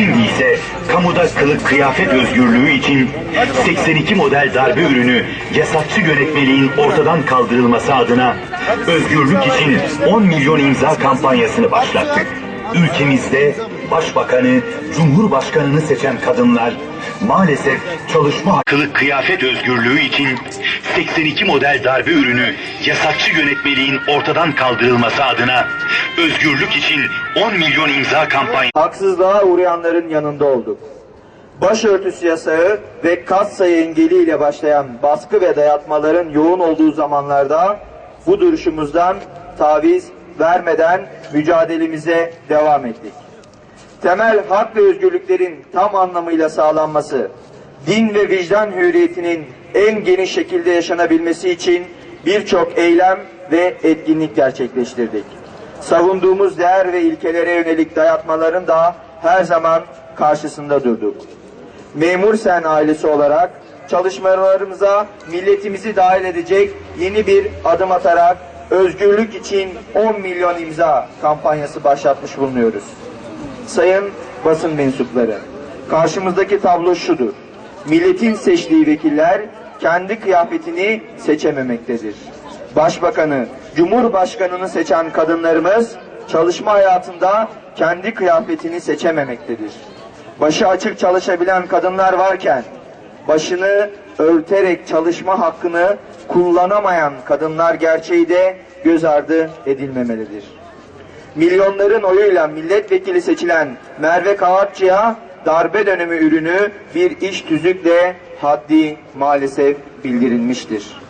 Şimdi ise kamuda kılık kıyafet özgürlüğü için 82 model darbe ürünü yasakçı yönetmeliğin ortadan kaldırılması adına özgürlük için 10 milyon imza kampanyasını başlattık. Ülkemizde başbakanı, cumhurbaşkanını seçen kadınlar maalesef çalışma kılık kıyafet özgürlüğü için 82 model darbe ürünü yasakçı yönetmeliğin ortadan kaldırılması adına özgürlük için 10 milyon imza kampanyası. Haksızlığa uğrayanların yanında olduk. Başörtüsü yasağı ve katsayı engeliyle başlayan baskı ve dayatmaların yoğun olduğu zamanlarda bu duruşumuzdan taviz vermeden mücadelemize devam ettik. Temel hak ve özgürlüklerin tam anlamıyla sağlanması, din ve vicdan hürriyetinin en geniş şekilde yaşanabilmesi için birçok eylem ve etkinlik gerçekleştirdik. Savunduğumuz değer ve ilkelere yönelik dayatmaların da her zaman karşısında durduk. Memur Sen ailesi olarak çalışmalarımıza milletimizi dahil edecek yeni bir adım atarak özgürlük için 10 milyon imza kampanyası başlatmış bulunuyoruz. Sayın basın mensupları, karşımızdaki tablo şudur. Milletin seçtiği vekiller kendi kıyafetini seçememektedir. Başbakanı, Cumhurbaşkanını seçen kadınlarımız çalışma hayatında kendi kıyafetini seçememektedir. Başı açık çalışabilen kadınlar varken başını örterek çalışma hakkını kullanamayan kadınlar gerçeği de göz ardı edilmemelidir. Milyonların oyuyla milletvekili seçilen Merve Kağıtçı'ya darbe dönemi ürünü bir iş tüzükle haddi maalesef bildirilmiştir.